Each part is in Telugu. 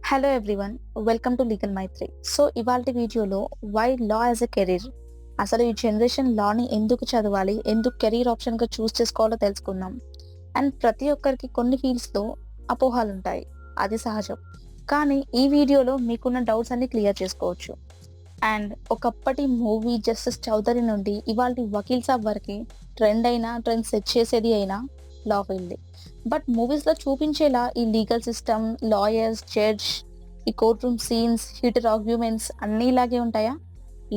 Hello everyone, welcome to legal Maitri. So ఇవాల్టి వీడియోలో why law as a career, అసలు ఈ జనరేషన్ లాని ఎందుకు చదవాలి, ఎందుకు కెరీర్ ఆప్షన్గా చూస్ చేసుకోవాలో తెలుసుకుందాం. అండ్ ప్రతి ఒక్కరికి కొన్ని ఫీల్డ్స్లో అపోహాలు ఉంటాయి, అది సహజం. కానీ ఈ వీడియోలో మీకున్న డౌట్స్ అన్ని క్లియర్ చేసుకోవచ్చు. అండ్ ఒకప్పటి మూవీ జస్టిస్ చౌదరి నుండి ఇవాళ వకీల్ సాబ్ వరకు ట్రెండ్ సెట్ చేసేది అయినా లా ఫీల్డ్. బట్ మూవీస్లో చూపించేలా ఈ లీగల్ సిస్టమ్, లాయర్స్, జడ్జ్, ఈ court room scenes, heater arguments అన్నీ ఇలాగే ఉంటాయా?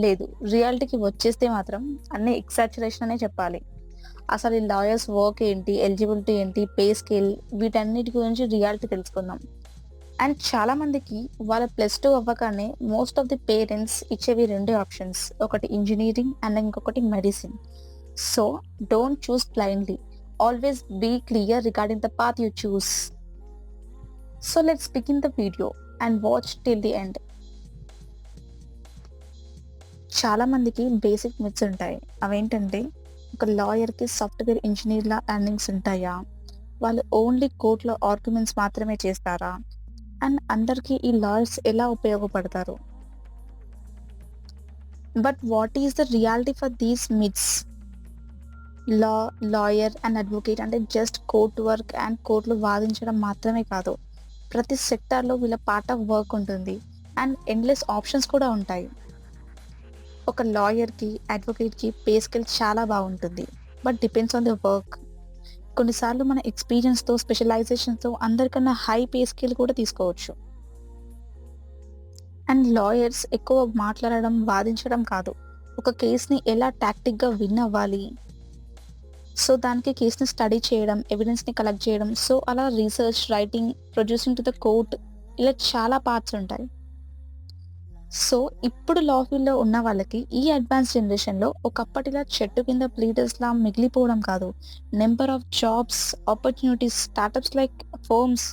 లేదు. రియాలిటీకి వచ్చేస్తే మాత్రం అన్నీ ఎగ్జాజరేషన్ అనే చెప్పాలి. అసలు ఈ లాయర్స్ వర్క్ ఏంటి, ఎలిజిబిలిటీ ఏంటి, పే స్కేల్, వీటన్నిటి గురించి రియాలిటీ తెలుసుకుందాం. అండ్ చాలా మందికి వాళ్ళ +2 అవ్వగానే మోస్ట్ ఆఫ్ ది పేరెంట్స్ ఇచ్చేవి రెండే ఆప్షన్స్, ఒకటి ఇంజనీరింగ్ అండ్ ఇంకొకటి medicine. So don't choose blindly, always be clear regarding the path you choose. So let's begin the video and watch till the end. చాలా మందికి బేసిక్ మిత్స్ ఉంటాయి. అవేంటంటే, ఒక లాయర్కి సాఫ్ట్వేర్ ఇంజనీర్లా ఎర్నింగ్స్ ఉంటాయా, వాళ్ళు ఓన్లీ కోర్టులో ఆర్గ్యుమెంట్స్ మాత్రమే చేస్తారా, అండ్ అందరికీ ఈ లాయర్స్ ఎలా ఉపయోగపడతారు. But what is the reality for these myths? Lawyer and advocate అంటే జస్ట్ కోర్ట్ వర్క్ అండ్ కోర్టులో వాదించడం మాత్రమే కాదు, ప్రతి సెక్టార్లో వీళ్ళ పార్ట్ ఆఫ్ వర్క్ ఉంటుంది అండ్ ఎండ్లెస్ ఆప్షన్స్ కూడా ఉంటాయి. ఒక లాయర్కి, అడ్వకేట్కి పే స్కేల్ చాలా బాగుంటుంది, but depends on the work. కొన్నిసార్లు మన ఎక్స్పీరియన్స్తో, స్పెషలైజేషన్తో అందరికన్నా హై పే స్కేల్ కూడా తీసుకోవచ్చు. అండ్ లాయర్స్ ఎక్కువ మాట్లాడడం, వాదించడం కాదు, ఒక కేస్ని ఎలా టాక్టిక్గా విన్ అవ్వాలి, సో దానికి కేస్ని స్టడీ చేయడం, ఎవిడెన్స్ని కలెక్ట్ చేయడం, సో అలా research, writing, producing to the court, ఇలా చాలా పార్ట్స్ ఉంటాయి. సో ఇప్పుడు లా ఫీల్డ్లో ఉన్న వాళ్ళకి ఈ అడ్వాన్స్ జనరేషన్లో ఒకప్పటిలా చెట్టు కింద ప్లీడర్స్లా మిగిలిపోవడం కాదు, number of jobs, opportunities, startups like firms,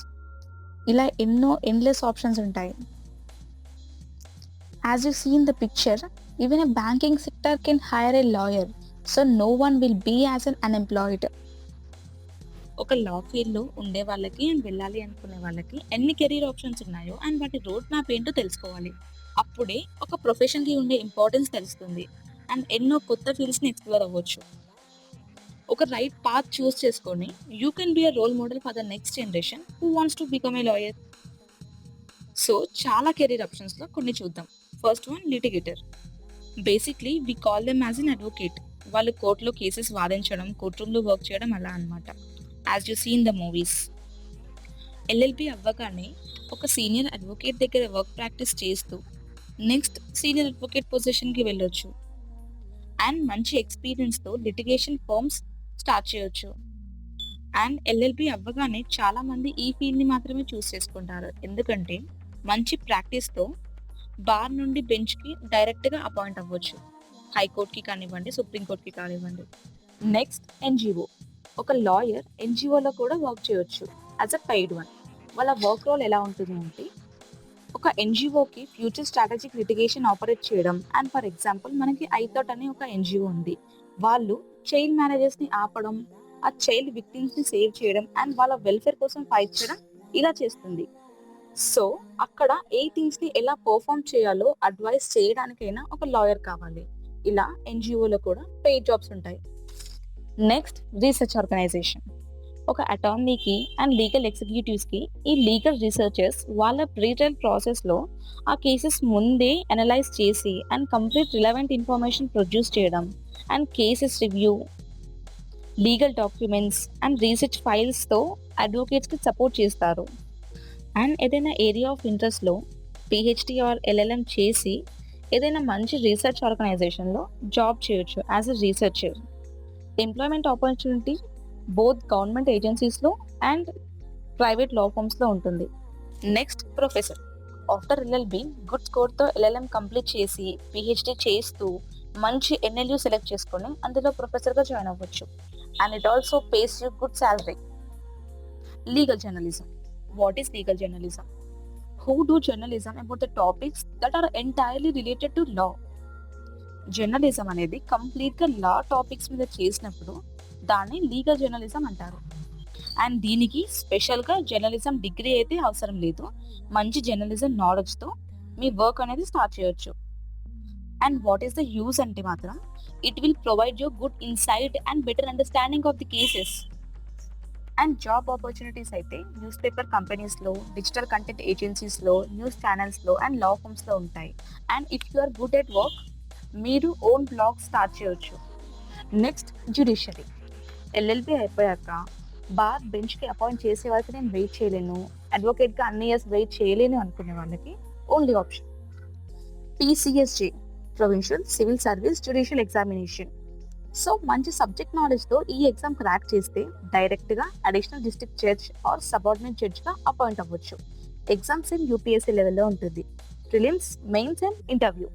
ఇలా ఎన్నో ఎండ్లెస్ ఆప్షన్స్ ఉంటాయి. As you see in the picture, even a banking sector can hire a lawyer, so no one will be as an unemployed. ఒక లా ఫీల్డ్లో ఉండే వాళ్ళకి అండ్ వెళ్ళాలి అనుకునే వాళ్ళకి ఎన్ని కెరీర్ ఆప్షన్స్ ఉన్నాయో అండ్ వాటి రోడ్ మ్యాప్ ఏంటో తెలుసుకోవాలి. అప్పుడే ఒక ప్రొఫెషన్కి ఉండే ఇంపార్టెన్స్ తెలుస్తుంది అండ్ ఎన్నో కొత్త ఫీల్డ్స్ని ఎక్స్ప్లోర్ అవ్వచ్చు. ఒక రైట్ పాత్ చూస్ చేసుకొని you can be a role model for the next generation who wants to become a lawyer. So చాలా కెరీర్ ఆప్షన్స్లో కొన్ని చూద్దాం. First one, litigator. Basically we call them as an advocate. వాళ్ళు కోర్టులో కేసెస్ వాదించడం, కోర్ట్ రూమ్లో వర్క్ చేయడం అలా అనమాట, as you see in the movies. LLB అవ్వగానే ఒక సీనియర్ అడ్వకేట్ దగ్గర వర్క్ ప్రాక్టీస్ చేస్తూ నెక్స్ట్ సీనియర్ అడ్వకేట్ పొజిషన్కి వెళ్ళొచ్చు అండ్ మంచి ఎక్స్పీరియన్స్తో లిటిగేషన్ ఫర్మ్స్ స్టార్ట్ చేయొచ్చు. అండ్ ఎల్ఎల్బి అవ్వగానే చాలామంది ఈ ఫీల్డ్ని మాత్రమే చూస్ చేసుకుంటారు, ఎందుకంటే మంచి ప్రాక్టీస్తో బార్ నుండి బెంచ్కి డైరెక్ట్గా అపాయింట్ అవ్వచ్చు, హైకోర్టుకి కానివ్వండి, సుప్రీంకోర్టుకి కానివ్వండి. Next, NGO. ఒక లాయర్ ఎన్జిఓలో కూడా వర్క్ చేయొచ్చు యాజ్ అ పెయిడ్ వన్. వాళ్ళ వర్క్ రోల్ ఎలా ఉంటుంది అంటే, ఒక ఎన్జిఓకి ఫ్యూచర్ స్ట్రాటజిక్ లిటిగేషన్ ఆపరేట్ చేయడం. అండ్ ఫర్ ఎగ్జాంపుల్ మనకి ఐథాట్ అనే ఒక ఎన్జిఓ ఉంది, వాళ్ళు చైల్డ్ మ్యారేజెస్ని ఆపడం, ఆ చైల్డ్ విక్టిమ్స్ని సేవ్ చేయడం అండ్ వాళ్ళ వెల్ఫేర్ కోసం ఫైట్ చేయడం ఇలా చేస్తుంది. సో అక్కడ ఏ థింగ్స్ని ఎలా పర్ఫామ్ చేయాలో అడ్వైస్ చేయడానికైనా ఒక లాయర్ కావాలి. ఇలా ఎన్జిఓలో కూడా పెయిడ్ జాబ్స్ ఉంటాయి. Next, research organisation. ఒక అటార్నీకి అండ్ లీగల్ ఎగ్జిక్యూటివ్స్కి ఈ లీగల్ రీసెర్చర్స్ వాళ్ళ ప్రీట్రయల్ ప్రాసెస్లో ఆ కేసెస్ ముందే అనలైజ్ చేసి and complete relevant information produce చేయడం and cases review, legal documents and research ఫైల్స్తో అడ్వకేట్స్కి సపోర్ట్ చేస్తారు. అండ్ ఏదైనా ఏరియా ఆఫ్ ఇంట్రెస్ట్లో పిహెచ్డి ఆర్ ఎల్ఎల్ఎం చేసి ఏదైనా మంచి రీసెర్చ్ ఆర్గనైజేషన్లో జాబ్ చేయొచ్చు as a researcher. Employment opportunity both government ఏజెన్సీస్లో అండ్ ప్రైవేట్ లా ఫర్మ్స్లో ఉంటుంది. Next, professor. After LLB good స్కోర్తో ఎల్ఎల్ఎం కంప్లీట్ చేసి పిహెచ్డి చేస్తూ మంచి ఎన్ఎల్యూ సెలెక్ట్ చేసుకొని అందులో ప్రొఫెసర్గా జాయిన్ అవ్వచ్చు and it also pays you good salary. Legal journalism. What is legal journalism? Who do journalism about the topics that are entirely related to law? Journalism అనేది కంప్లీట్గా లా టాపిక్స్ మీద చేసినప్పుడు దాన్ని లీగల్ జర్నలిజం అంటారు. అండ్ దీనికి స్పెషల్గా జర్నలిజం డిగ్రీ అయితే అవసరం లేదు. మంచి జర్నలిజం నాలెడ్జ్తో మీ వర్క్ అనేది స్టార్ట్ చేయొచ్చు. And what is the use అంటే మాత్రం it will provide you good insight and better understanding of the cases. And job opportunities అయితే న్యూస్ పేపర్ కంపెనీస్లో, డిజిటల్ కంటెంట్ ఏజెన్సీస్లో, న్యూస్ ఛానల్స్లో అండ్ లా ఫర్మ్స్లో ఉంటాయి. And if you are good at work, మీరు ఓన్ బ్లాగ్ స్టార్ట్ చేయొచ్చు. Next judiciary. ఎల్ఎల్బి అయిపోయాక బార్ బెంచ్కి అపాయింట్ చేసే వరకు నేను వెయిట్ చేయలేను, అడ్వకేట్గా అన్ని ఇయర్స్ వెయిట్ చేయలేను అనుకునే వాళ్ళకి only option PCSJ, provincial civil service judicial examination. So మంచి సబ్జెక్ట్ నాలెడ్జ్తో ఈ ఎగ్జామ్ క్రాక్ చేస్తే డైరెక్ట్గా additional district judge or subordinate జడ్జ్గా అపాయింట్ అవ్వచ్చు. ఎగ్జామ్ సేమ్ యూపీఎస్సీ లెవెల్లో ఉంటుంది. Prelims, mains and interview.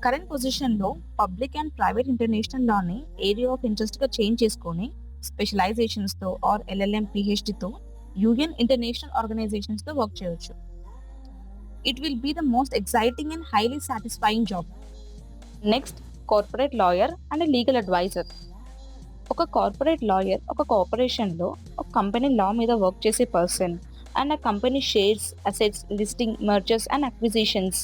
Current పొజిషన్లో పబ్లిక్ అండ్ ప్రైవేట్ ఇంటర్నేషనల్ లాని ఏరియా ఆఫ్ ఇంట్రెస్ట్గా చేంజ్ చేసుకొని స్పెషలైజేషన్స్తో ఆర్ ఎల్ఎల్ఎం పిహెచ్డితో యూఎన్ ఇంటర్నేషనల్ ఆర్గనైజేషన్స్తో వర్క్ చేయొచ్చు. It will be the most exciting and highly satisfying job. Next corporate lawyer and legal advisor. ఒక కార్పొరేట్ లాయర్ ఒక కార్పొరేషన్లో ఒక కంపెనీ లా మీద వర్క్ చేసే పర్సన్ అండ్ ఆ company shares, assets, listing, mergers and acquisitions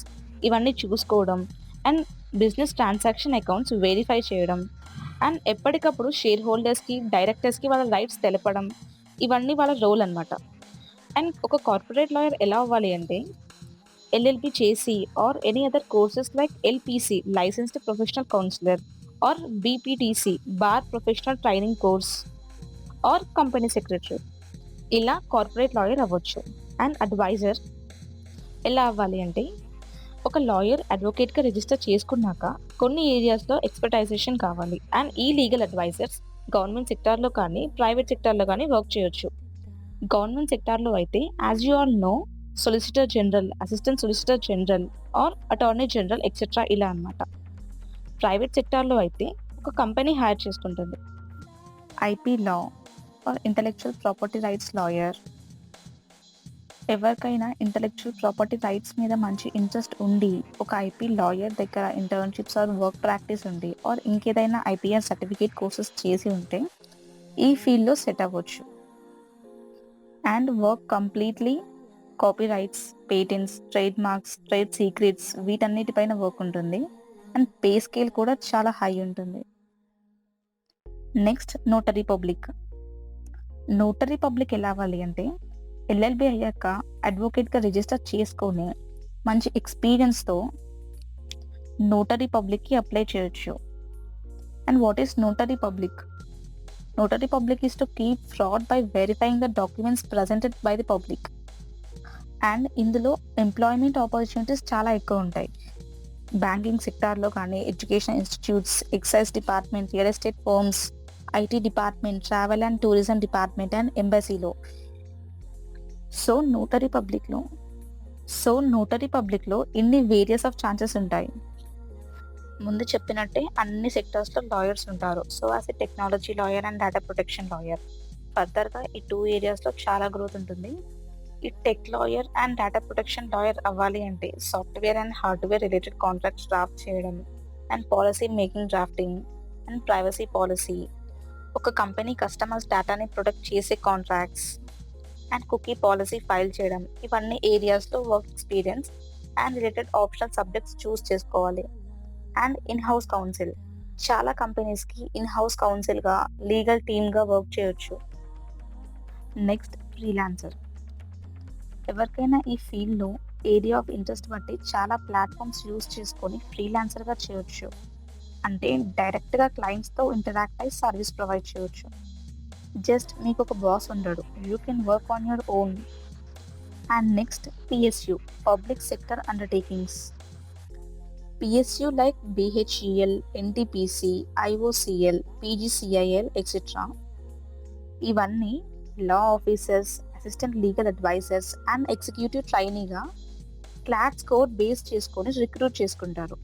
ఇవన్నీ చూసుకోవడం and business transaction accounts verify చేయడం అండ్ ఎప్పటికప్పుడు షేర్ హోల్డర్స్కి, డైరెక్టర్స్కి వాళ్ళ రైట్స్ తెలపడం, ఇవన్నీ వాళ్ళ రోల్ అనమాట. అండ్ ఒక కార్పొరేట్ లాయర్ ఎలా అవ్వాలి అంటే ఎల్ఎల్బి చేసి or any other courses like LPC licensed professional counsellor or BPTC bar professional training course or company secretary, ఇలా కార్పొరేట్ లాయర్ అవ్వచ్చు. అండ్ అడ్వైజర్ ఎలా అవ్వాలి అంటే ఒక లాయర్ అడ్వకేట్గా రిజిస్టర్ చేసుకున్నాక కొన్ని ఏరియాస్లో ఎక్స్పర్టైజేషన్ కావాలి. అండ్ ఈ లీగల్ అడ్వైజర్స్ గవర్నమెంట్ సెక్టార్లో కానీ ప్రైవేట్ సెక్టార్లో కానీ వర్క్ చేయొచ్చు. గవర్నమెంట్ సెక్టార్లో అయితే as you all know solicitor general, assistant solicitor general or attorney general etcetera ఇలా అన్నమాట. ప్రైవేట్ సెక్టార్లో అయితే ఒక కంపెనీ హైర్ చేసుకుంటుంది. IP law or intellectual property rights lawyer. ఎవరికైనా ఇంటలెక్చువల్ ప్రాపర్టీ రైట్స్ మీద మంచి ఇంట్రెస్ట్ ఉండి ఒక ఐపీ లాయర్ దగ్గర ఇంటర్న్షిప్స్ ఆర్ వర్క్ ప్రాక్టీస్ ఉండి ఆర్ ఇంకేదైనా ఐపీఆర్ సర్టిఫికేట్ కోర్సెస్ చేసి ఉంటే ఈ ఫీల్డ్లో సెట్ అవ్వచ్చు. And work completely copyrights, patents, trademarks, trade secrets వీటన్నిటిపైన వర్క్ ఉంటుంది. అండ్ పే స్కేల్ కూడా చాలా హై ఉంటుంది. Next notary public. Notary public ఎలా అవ్వాలి అంటే ఎల్ఎల్బి అయ్యాక అడ్వకేట్గా రిజిస్టర్ చేసుకొని మంచి ఎక్స్పీరియన్స్తో నోటరీ పబ్లిక్కి అప్లై చేయొచ్చు. And what is notary public? Notary public is to keep fraud by verifying the documents presented by the public. And ఇందులో ఎంప్లాయ్మెంట్ ఆపర్చునిటీస్ చాలా ఎక్కువ ఉంటాయి. బ్యాంకింగ్ సెక్టార్లో కానీ, education institutes, excise department, real estate firms, IT department, travel and tourism department and ఎంబసీలో. సో నోటరీ పబ్లిక్లో ఇన్ని వేరియస్ ఆఫ్ ఛాన్సెస్ ఉంటాయి. ముందు చెప్పినట్టే అన్ని సెక్టర్స్లో లాయర్స్ ఉంటారు. So as a technology lawyer and data protection lawyer ఫర్దర్గా ఈ 2 ఏరియాస్లో చాలా గ్రోత్ ఉంటుంది. ఈ tech lawyer and data protection lawyer అవ్వాలి అంటే software and hardware related contracts draft చేయడం and policy making, drafting and privacy policy, ఒక కంపెనీ కస్టమర్స్ డేటాని ప్రొటెక్ట్ చేసే contracts and cookie policy file చేయడం, ఇవన్నీ ఏరియాస్లో work experience and related optional subjects choose చేసుకోవాలి. అండ్ ఇన్ హౌస్ కౌన్సిల్, చాలా కంపెనీస్కి ఇన్ హౌస్ కౌన్సిల్గా, లీగల్ టీమ్గా వర్క్ చేయొచ్చు. Next freelancer. ఎవరికైనా ఈ ఫీల్డ్లో ఏరియా ఆఫ్ ఇంట్రెస్ట్ బట్టి చాలా ప్లాట్ఫామ్స్ యూస్ చేసుకొని ఫ్రీలాన్సర్గా చేయొచ్చు. అంటే డైరెక్ట్గా క్లయింట్స్తో ఇంటరాక్ట్ అయ్యి సర్వీస్ ప్రొవైడ్ చేయొచ్చు. జస్ట్ మీకు ఒక బాస్ ఉండడు, you can work on your own. And next PSU, public sector undertakings. PSU like BHEL, NTPC, IOCL, PGCIL etcetera, ఇవన్నీ law officers, assistant legal advisors and executive ట్రైనీగా క్లాట్ స్కోర్ బేస్ చేసుకొని రిక్రూట్ చేసుకుంటారు.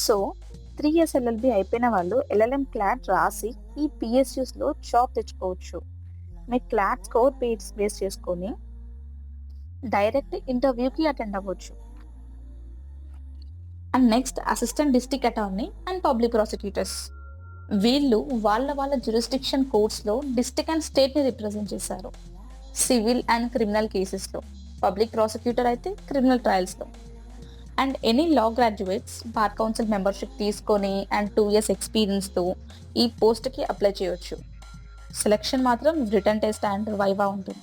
సో 3 years ఎల్ఎల్బి అయిపోయిన వాళ్ళు ఎల్ఎల్ఎం క్లాట్ రాసి ఈ పిఎస్యూస్లో జాబ్ తెచ్చుకోవచ్చు. మీ క్లాట్ స్కోర్ బేస్ చేసుకొని డైరెక్ట్ ఇంటర్వ్యూకి అటెండ్ అవ్వచ్చు. And next assistant district attorney and public prosecutors. వీళ్ళు వాళ్ళ జ్యూరిస్డిక్షన్ కోర్ట్స్‌లో డిస్ట్రిక్ట్ అండ్ స్టేట్‌ని రిప్రజెంట్ చేశారు. సివిల్ అండ్ క్రిమినల్ కేసెస్‌లో. పబ్లిక్ ప్రాసిక్యూటర్ అయితే క్రిమినల్ ట్రయల్స్‌లో. And any law graduates bar council membership తీసుకొని అండ్ 2 ఇయర్స్ ఎక్స్‌పీరియన్స్‌తో ఈ పోస్ట్‌కి అప్లై చేయొచ్చు. సెలక్షన్ మాత్రం రిటన్ టెస్ట్ అండ్ వైవా ఉంటుంది.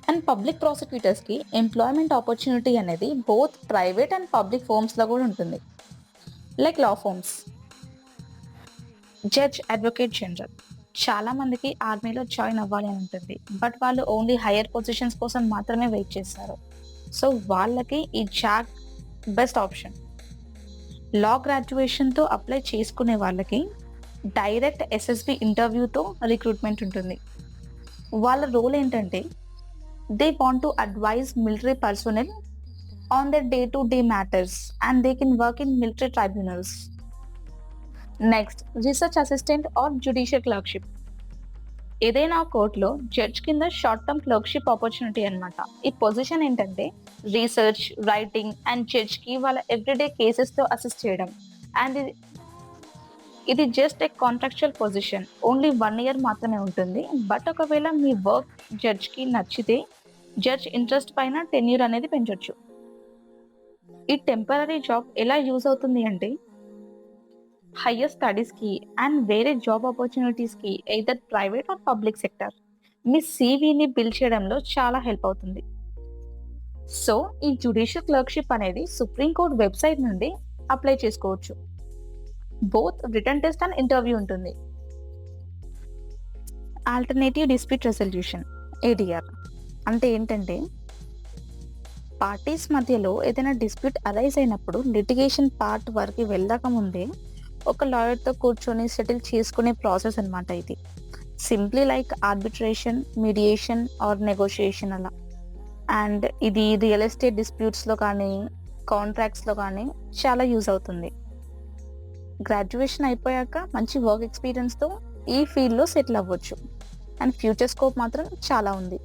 అండ్ పబ్లిక్ ప్రాసిక్యూటర్స్‌కి ఎంప్లాయ్‌మెంట్ ఆపర్చునిటీ అనేది బోత్ ప్రైవేట్ అండ్ పబ్లిక్ ఫర్మ్స్‌లో కూడా ఉంటుంది. Like law firms. Judge, advocate general. చాలా మందికి ఆర్మీలో జాయిన్ అవ్వాలి అని ఉంటుంది. బట్ వాళ్ళు ఓన్లీ హైయర్ పొజిషన్స్ కోసం మాత్రమే వెయిట్ చేస్తారు. సో వాళ్ళకి ఈ జాగ్ బెస్ట్ ఆప్షన్. లా గ్రాడ్యుయేషన్‌తో అప్లై చేసుకునే వాళ్ళకి డైరెక్ట్ ఎస్ఎస్‌బి ఇంటర్వ్యూతో రిక్రూట్మెంట్ ఉంటుంది. వాళ్ళ రోల్ ఏంటంటే they want to advise military personnel on their day-to-day matters and they can work in military tribunals. Next research assistant or judicial clerkship. ఏదైనా కోర్ట్‌లో జడ్జ్ కింద షార్ట్ టర్మ్ క్లర్క్‌షిప్ ఆపర్చునిటీ అన్నమాట. ఈ పొజిషన్ ఏంటంటే రీసెర్చ్, రైటింగ్ అండ్ జడ్జ్‌కి వాళ్ళ ఎవ్రీడే కేసెస్‌లో అసిస్ట్ చేయడం. అండ్ ఇది just a contractual position. Only 1 year మాత్రమే ఉంటుంది. బట్ ఒకవేళ మీ వర్క్ జడ్జ్‌కి నచ్చితే జడ్జ్ ఇంట్రెస్ట్ పైన టెన్యూర్ అనేది పెంచొచ్చు. ఈ టెంపరరీ జాబ్ ఎలా యూజ్ అవుతుంది అంటే హైయర్ స్టడీస్‌కి అండ్ వేరే జాబ్ ఆపర్చునిటీస్‌కి either private or public sector మీ సీవీని బిల్డ్ చేయడంలో చాలా హెల్ప్ అవుతుంది. సో ఈ జ్యుడిషియల్ క్లర్క్‌షిప్ అనేది సుప్రీం కోర్ట్ వెబ్‌సైట్ నుండి అప్లై చేసుకోవచ్చు. Both written test and interview ఉంటుంది. ఆల్టర్నేటివ్ డిస్ప్యూట్ రెజల్యూషన్ ఏడీఆర్ అంటే ఏంటంటే పార్టీస్ మధ్యలో ఏదైనా డిస్ప్యూట్ అరైజ్ అయినప్పుడు లిటిగేషన్ పార్ట్ వరకు వెళ్ళక ముందే ఒక లాయర్‌తో కూర్చొని సెటిల్ చేసుకునే ప్రాసెస్ అన్నమాట ఇది. Simply like arbitration, mediation or negotiation అలా. అండ్ ఇది రియల్ ఎస్టేట్ డిస్ప్యూట్స్‌లో కానీ, కాంట్రాక్ట్స్‌లో కానీ చాలా యూజ్ అవుతుంది. గ్రాడ్యుయేషన్ అయిపోయాక మంచి వర్క్ ఎక్స్‌పీరియన్స్‌తో ఈ ఫీల్డ్‌లో సెటిల్ అవ్వచ్చు. అండ్ ఫ్యూచర్ స్కోప్ మాత్రం చాలా ఉంది.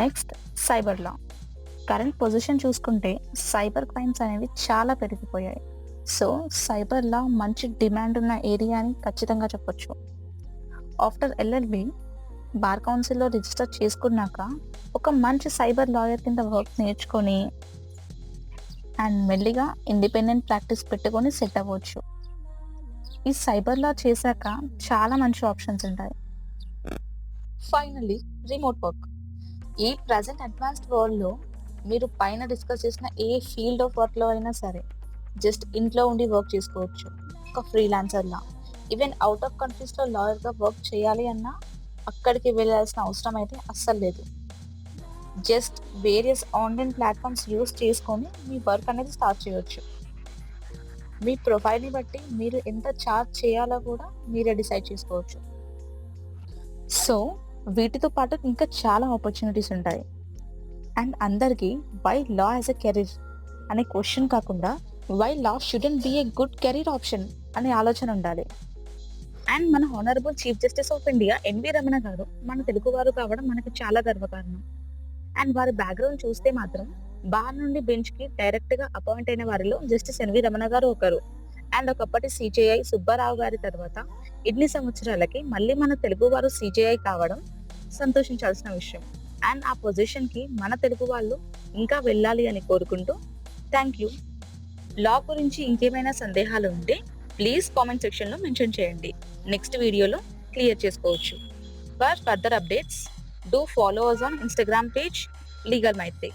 Next cyber law. Current position చూసుకుంటే సైబర్ క్రైమ్స్ అనేవి చాలా పెరిగిపోయాయి. సో సైబర్ లా మంచి డిమాండ్ ఉన్న ఏరియా అని ఖచ్చితంగా చెప్పొచ్చు. ఆఫ్టర్ ఎల్ఎల్బి బార్ కౌన్సిల్‌లో రిజిస్టర్ చేసుకున్నాక ఒక మంచి సైబర్ లాయర్ కింద వర్క్ నేర్చుకొని అండ్ మెల్లిగా ఇండిపెండెంట్ ప్రాక్టీస్ పెట్టుకొని సెట్ అవ్వచ్చు. ఈ సైబర్ లా చేశాక చాలా మంచి ఆప్షన్స్ ఉంటాయి. Finally remote work. ఈ ప్రెజెంట్ అడ్వాన్స్డ్ వరల్డ్‌లో మీరు పైన డిస్కస్ చేసిన ఏ ఫీల్డ్ ఆఫ్ వర్క్‌లో అయినా సరే జస్ట్ ఇంట్లో ఉండి వర్క్ చేసుకోవచ్చు. ఒక ఫ్రీలాన్సర్‌లా. ఈవెన్ ఔట్ ఆఫ్ కంట్రీస్‌లో లాయర్‌గా వర్క్ చేయాలి అన్నా అక్కడికి వెళ్ళాల్సిన అవసరం అయితే అస్సలు లేదు. Just various online platforms use చేసుకొని మీ వర్క్ అనేది స్టార్ట్ చేయొచ్చు. మీ ప్రొఫైల్‌ని బట్టి మీరు ఎంత చార్జ్ చేయాలో కూడా మీరే డిసైడ్ చేసుకోవచ్చు. సో వీటితో పాటు ఇంకా చాలా ఆపర్చునిటీస్ ఉంటాయి. అండ్ అందరికీ why law as a career అనే క్వశ్చన్ కాకుండా why law should be a good career option అనే ఆలోచన ఉండాలి. అండ్ మన honourable chief justice of India NV Ramana గారు మన తెలుగువారు కావడం మనకు చాలా గర్వకారణం. అండ్ వారి బ్యాక్గ్రౌండ్ చూస్తే మాత్రం బార్ నుండి బెంచ్‌కి డైరెక్ట్‌గా అపాయింట్ అయిన వారిలో జస్టిస్ ఎన్వి రమణ గారు ఒకరు. అండ్ ఒకప్పటి సీజేఐ సుబ్బారావు గారి తర్వాత ఇన్ని సంవత్సరాలకి మళ్ళీ మన తెలుగువారు సీజేఐ కావడం సంతోషించాల్సిన విషయం. అండ్ ఆ పొజిషన్‌కి మన తెలుగు వాళ్ళు ఇంకా వెళ్ళాలి అని కోరుకుంటూ థ్యాంక్ యూ. లా గురించి ఇంకేమైనా సందేహాలు ఉంటే ప్లీజ్ కామెంట్ సెక్షన్‌లో మెన్షన్ చేయండి. నెక్స్ట్ వీడియోలో క్లియర్ చేసుకోవచ్చు. For further updates do follow us on Instagram page Legal Maitri.